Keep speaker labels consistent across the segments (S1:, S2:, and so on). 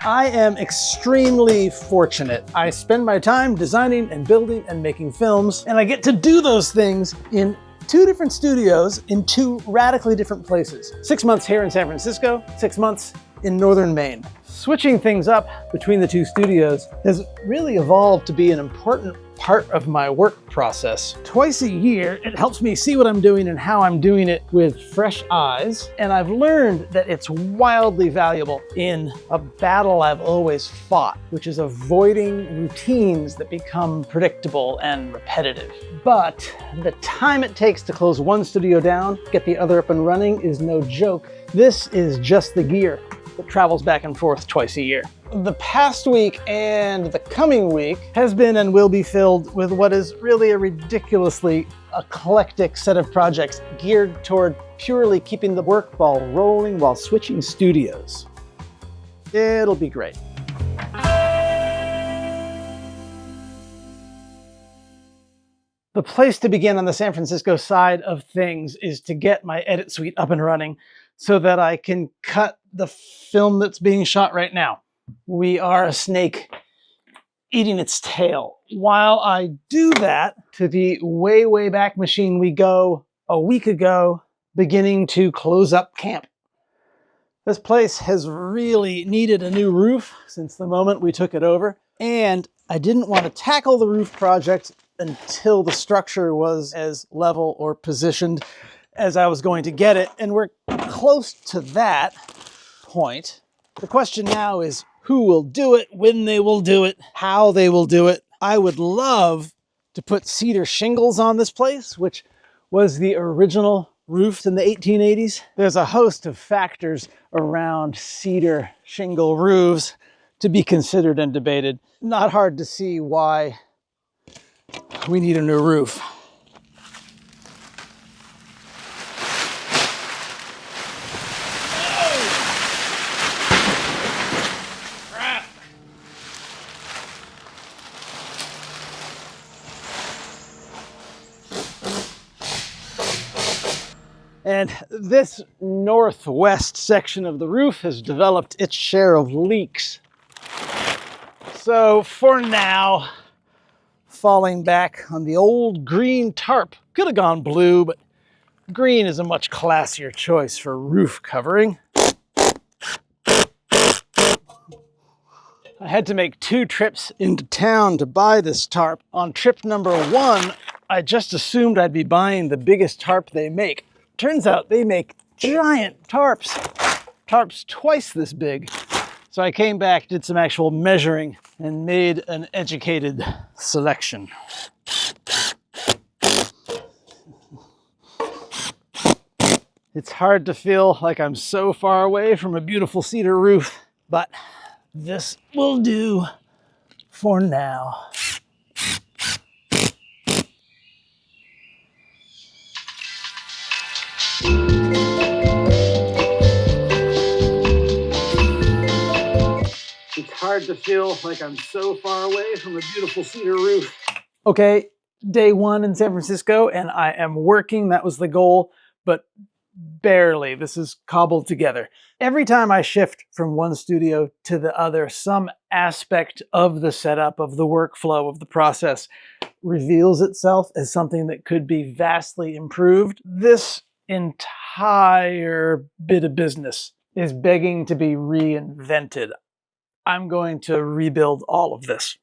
S1: I am extremely fortunate. I spend my time designing and building and making films, and I get to do those things in 2 different studios in 2 radically different places. 6 months here in San Francisco, 6 months in northern Maine. Switching things up between the 2 studios has really evolved to be an important part of my work process. Twice a year, it helps me see what I'm doing and how I'm doing it with fresh eyes, and I've learned that it's wildly valuable in a battle I've always fought, which is avoiding routines that become predictable and repetitive. But the time it takes to close one studio down, get the other up and running is no joke. This is just the gear that travels back and forth twice a year. The past week and the coming week has been and will be filled with what is really a ridiculously eclectic set of projects geared toward purely keeping the work ball rolling while switching studios. It'll be great. The place to begin on the San Francisco side of things is to get my edit suite up and running so that I can cut the film that's being shot right now. We are a snake eating its tail. While I do that, to the way, way back machine we go a week ago, beginning to close up camp. This place has really needed a new roof since the moment we took it over, and I didn't want to tackle the roof project until the structure was as level or positioned as I was going to get it, and we're close to that point. The question now is who will do it, when they will do it, how they will do it. I would love to put cedar shingles on this place, which was the original roof in the 1880s. There's a host of factors around cedar shingle roofs to be considered and debated. Not hard to see why we need a new roof. And this northwest section of the roof has developed its share of leaks. So for now, falling back on the old green tarp. Could have gone blue, but green is a much classier choice for roof covering. I had to make 2 trips into town to buy this tarp. On trip number 1, I just assumed I'd be buying the biggest tarp they make. Turns out they make giant tarps twice this big. So I came back, did some actual measuring, and made an educated selection. It's hard to feel like I'm so far away from a beautiful cedar roof, but this will do for now. It's hard to feel like I'm so far away from a beautiful cedar roof. Okay, day 1 in San Francisco, and I am working. That was the goal, but barely. This is cobbled together. Every time I shift from one studio to the other, some aspect of the setup, of the workflow, of the process reveals itself as something that could be vastly improved. This entire bit of business is begging to be reinvented. I'm going to rebuild all of this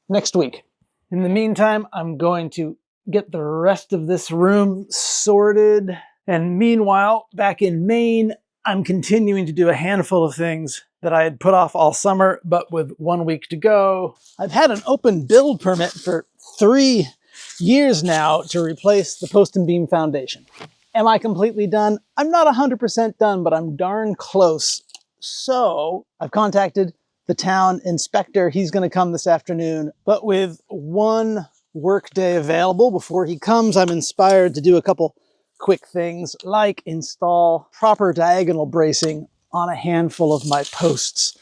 S1: next week. In the meantime, I'm going to get the rest of this room sorted. And meanwhile, back in Maine, I'm continuing to do a handful of things that I had put off all summer, but with 1 week to go. I've had an open build permit for 3 years now to replace the post and beam foundation. Am I completely done? I'm not 100% done, but I'm darn close. So I've contacted the town inspector. He's going to come this afternoon, but with 1 work day available before he comes, I'm inspired to do a couple quick things like install proper diagonal bracing on a handful of my posts.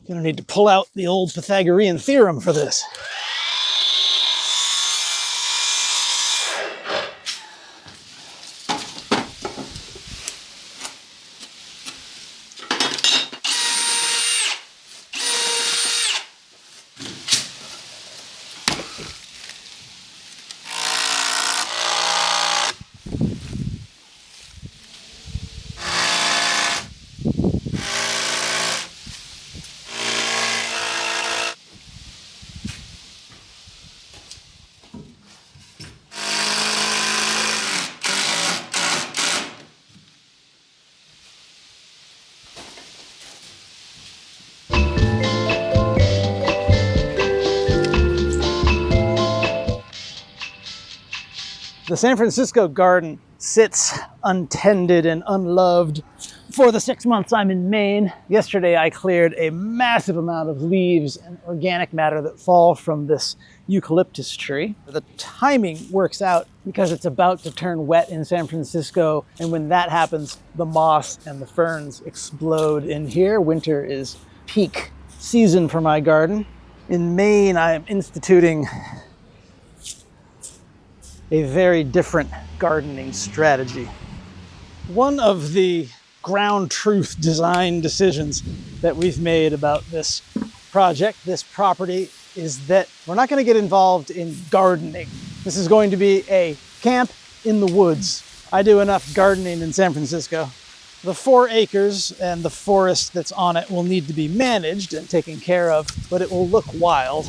S1: Gonna need to pull out the old Pythagorean theorem for this. The San Francisco garden sits untended and unloved for the 6 months I'm in Maine. Yesterday I cleared a massive amount of leaves and organic matter that fall from this eucalyptus tree. The timing works out because it's about to turn wet in San Francisco, and when that happens, the moss and the ferns explode in here. Winter is peak season for my garden. In Maine, I am instituting a very different gardening strategy. One of the ground truth design decisions that we've made about this project, this property, is that we're not going to get involved in gardening. This is going to be a camp in the woods. I do enough gardening in San Francisco. The 4 acres and the forest that's on it will need to be managed and taken care of, but it will look wild.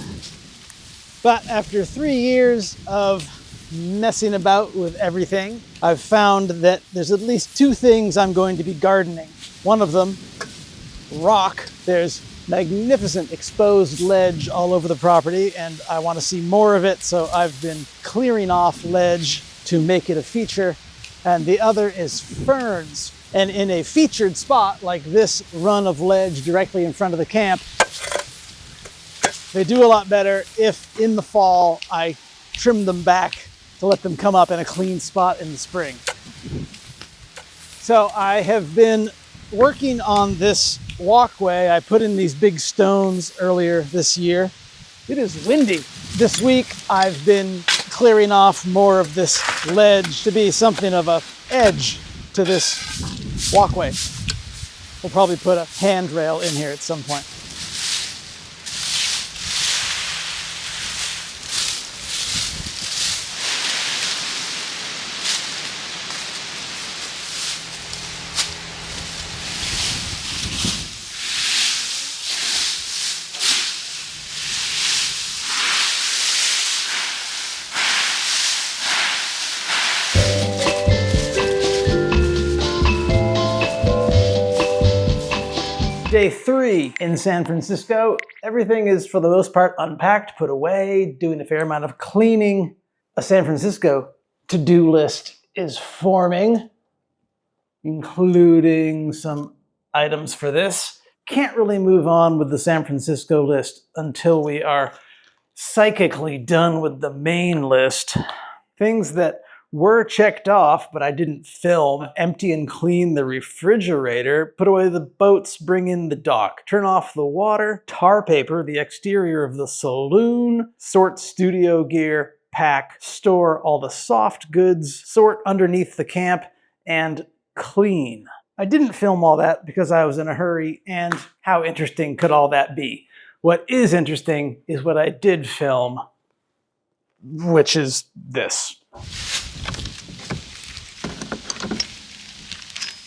S1: But after 3 years of messing about with everything, I've found that there's at least 2 things I'm going to be gardening. One of them, rock. There's magnificent exposed ledge all over the property, and I want to see more of it, so I've been clearing off ledge to make it a feature. And the other is ferns. And in a featured spot like this run of ledge directly in front of the camp, they do a lot better if in the fall I trim them back to let them come up in a clean spot in the spring. So I have been working on this walkway. I put in these big stones earlier this year. It is windy. This week I've been clearing off more of this ledge to be something of a edge to this walkway. We'll probably put a handrail in here at some point. Day 3 in San Francisco. Everything is, for the most part, unpacked, put away, doing a fair amount of cleaning. A San Francisco to-do list is forming, including some items for this. Can't really move on with the San Francisco list until we are psychically done with the main list. Things that were checked off, but I didn't film: empty and clean the refrigerator, put away the boats, bring in the dock, turn off the water, tar paper the exterior of the saloon, sort studio gear, pack, store all the soft goods, sort underneath the camp, and clean. I didn't film all that because I was in a hurry, and how interesting could all that be? What is interesting is what I did film, which is this.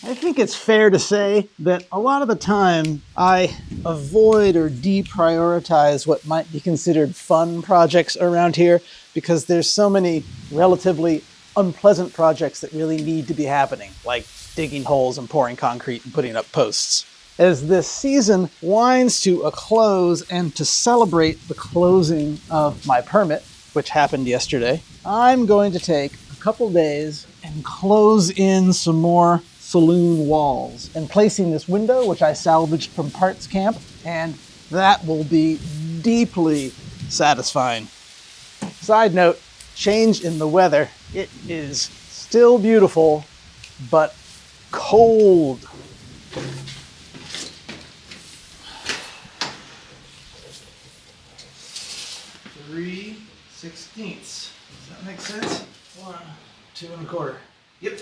S1: I think it's fair to say that a lot of the time I avoid or deprioritize what might be considered fun projects around here because there's so many relatively unpleasant projects that really need to be happening, like digging holes and pouring concrete and putting up posts. As this season winds to a close and to celebrate the closing of my permit, which happened yesterday, I'm going to take a couple days and close in some more saloon walls and placing this window, which I salvaged from Parts Camp, and that will be deeply satisfying. Side note, change in the weather. It is still beautiful, but cold. 3/16. Does that make sense? 1, 2 1/4. Yep.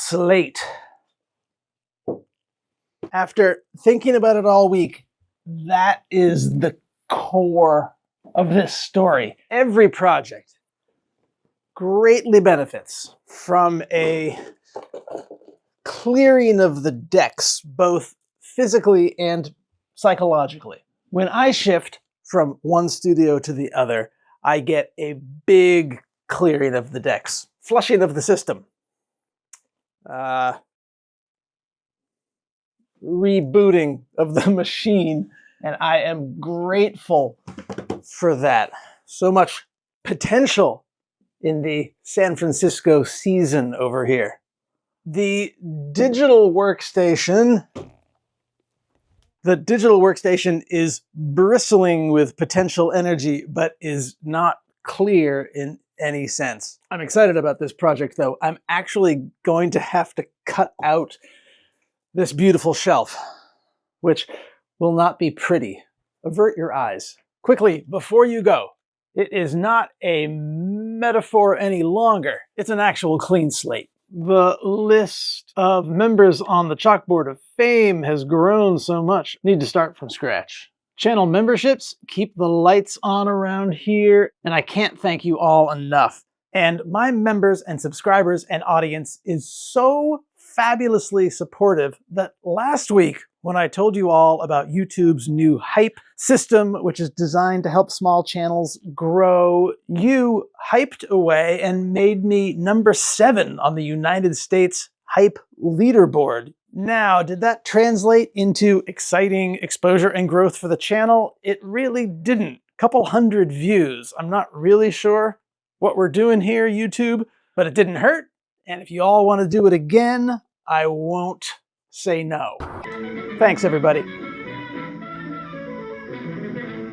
S1: slate. After thinking about it all week, that is the core of this story. Every project greatly benefits from a clearing of the decks, both physically and psychologically. When I shift from one studio to the other, I get a big clearing of the decks, flushing of the system, rebooting of the machine, and I am grateful for that. So much potential in the San Francisco season over here. The digital workstation is bristling with potential energy, but is not clear in any sense. I'm excited about this project, though. I'm actually going to have to cut out this beautiful shelf, which will not be pretty. Avert your eyes. Quickly, before you go, it is not a metaphor any longer. It's an actual clean slate. The list of members on the chalkboard of fame has grown so much. Need to start from scratch. Channel memberships keep the lights on around here, and I can't thank you all enough. And my members and subscribers and audience is so fabulously supportive that last week, when I told you all about YouTube's new hype system, which is designed to help small channels grow, you hyped away and made me number 7 on the United States hype leaderboard. Now, did that translate into exciting exposure and growth for the channel? It really didn't. Couple hundred views. I'm not really sure what we're doing here, YouTube, but it didn't hurt. And if you all want to do it again, I won't say no. Thanks, everybody.